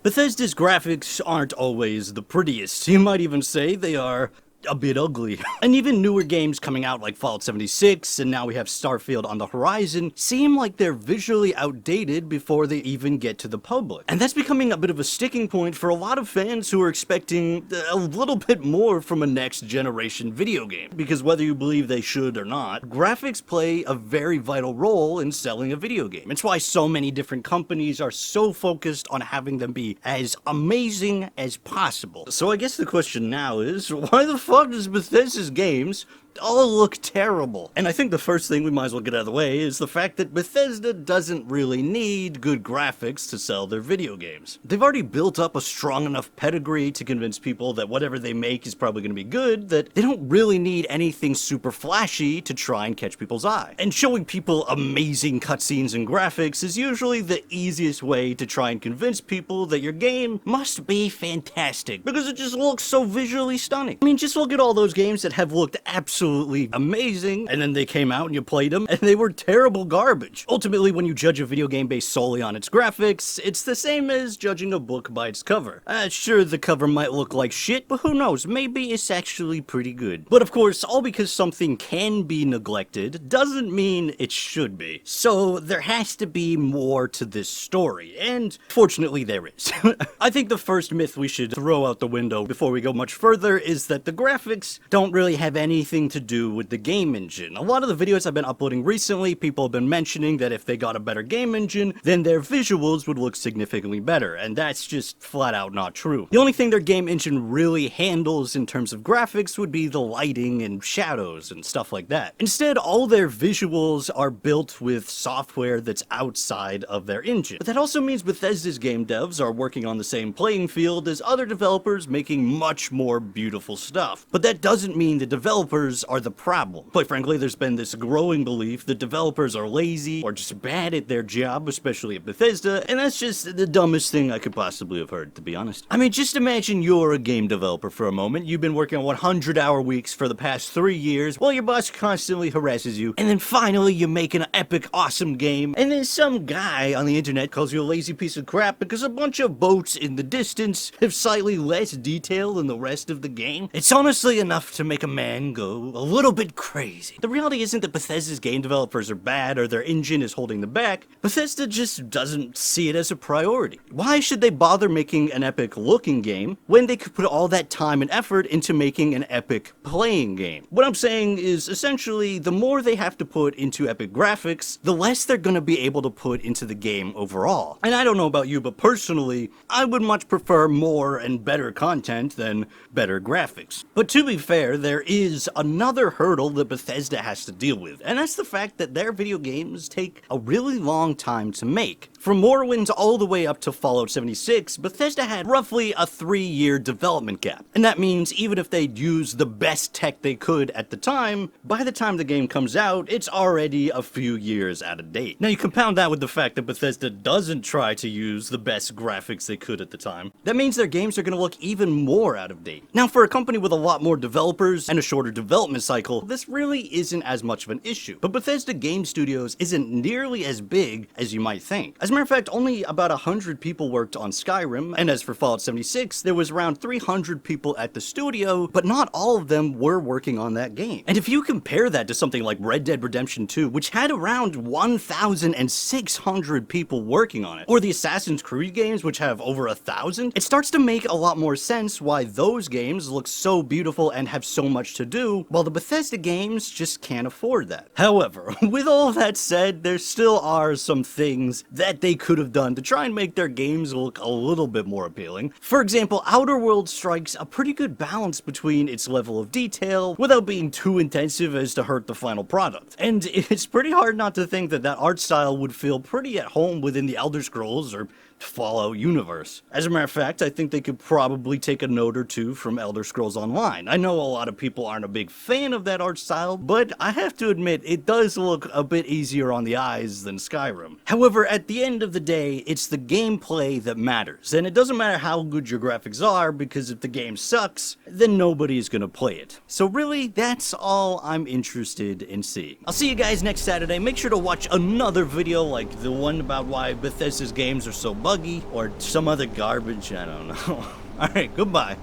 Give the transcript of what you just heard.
Bethesda's graphics aren't always the prettiest. You might even say they are a bit ugly. And even newer games coming out like Fallout 76 and now we have Starfield on the horizon seem like they're visually outdated before they even get to the public. And that's becoming a bit of a sticking point for a lot of fans who are expecting a little bit more from a next generation video game. Because whether you believe they should or not, graphics play a very vital role in selling a video game. It's why so many different companies are so focused on having them be as amazing as possible. So I guess the question now is, why the fuck does Bethesda's games all look terrible? And I think the first thing we might as well get out of the way is the fact that Bethesda doesn't really need good graphics to sell their video games. They've already built up a strong enough pedigree to convince people that whatever they make is probably going to be good, that they don't really need anything super flashy to try and catch people's eye. And showing people amazing cutscenes and graphics is usually the easiest way to try and convince people that your game must be fantastic, because it just looks so visually stunning. I mean, just look at all those games that have looked absolutely amazing, and then they came out and you played them, and they were terrible garbage. Ultimately, when you judge a video game based solely on its graphics, it's the same as judging a book by its cover. Sure, the cover might look like shit, but who knows, maybe it's actually pretty good. But of course, all because something can be neglected doesn't mean it should be. So there has to be more to this story, and fortunately there is. I think the first myth we should throw out the window before we go much further is that the graphics don't really have anything to do with the game engine. A lot of the videos I've been uploading recently, people have been mentioning that if they got a better game engine, then their visuals would look significantly better, and that's just flat out not true. The only thing their game engine really handles in terms of graphics would be the lighting and shadows and stuff like that. Instead, all their visuals are built with software that's outside of their engine. But that also means Bethesda's game devs are working on the same playing field as other developers making much more beautiful stuff. But that doesn't mean the developers are the problem. Quite frankly, there's been this growing belief that developers are lazy or just bad at their job, especially at Bethesda, and that's just the dumbest thing I could possibly have heard, to be honest. I mean, just imagine you're a game developer for a moment. You've been working on 100-hour weeks for the past 3 years while your boss constantly harasses you, and then finally you make an epic, awesome game, and then some guy on the internet calls you a lazy piece of crap because a bunch of boats in the distance have slightly less detail than the rest of the game. It's honestly enough to make a man go a little bit crazy. The reality isn't that Bethesda's game developers are bad or their engine is holding them back. Bethesda just doesn't see it as a priority. Why should they bother making an epic looking game when they could put all that time and effort into making an epic playing game? What I'm saying is essentially the more they have to put into epic graphics, the less they're going to be able to put into the game overall. And I don't know about you, but personally, I would much prefer more and better content than better graphics. But to be fair, there is another hurdle that Bethesda has to deal with, and that's the fact that their video games take a really long time to make. From Morrowind all the way up to Fallout 76, Bethesda had roughly a 3-year development gap. And that means even if they'd used the best tech they could at the time, by the time the game comes out, it's already a few years out of date. Now you compound that with the fact that Bethesda doesn't try to use the best graphics they could at the time. That means their games are going to look even more out of date. Now for a company with a lot more developers and a shorter development cycle, this really isn't as much of an issue. But Bethesda Game Studios isn't nearly as big as you might think. As a matter of fact, only about 100 people worked on Skyrim, and as for Fallout 76, there was around 300 people at the studio, but not all of them were working on that game. And if you compare that to something like Red Dead Redemption 2, which had around 1,600 people working on it, or the Assassin's Creed games, which have over 1,000, it starts to make a lot more sense why those games look so beautiful and have so much to do, while the Bethesda games just can't afford that. However, with all that said, there still are some things that they could have done to try and make their games look a little bit more appealing. For example, Outer Worlds strikes a pretty good balance between its level of detail without being too intensive as to hurt the final product. And it's pretty hard not to think that that art style would feel pretty at home within the Elder Scrolls or Fallout universe. As a matter of fact, I think they could probably take a note or two from Elder Scrolls Online. I know a lot of people aren't a big fan of that art style, but I have to admit it does look a bit easier on the eyes than Skyrim. However, at the end of the day, it's the gameplay that matters, and it doesn't matter how good your graphics are, because if the game sucks, then nobody's gonna play it. So really, that's all I'm interested in seeing. I'll see you guys next Saturday. Make sure to watch another video like the one about why Bethesda's games are so buggy or some other garbage. I don't know. Alright, goodbye.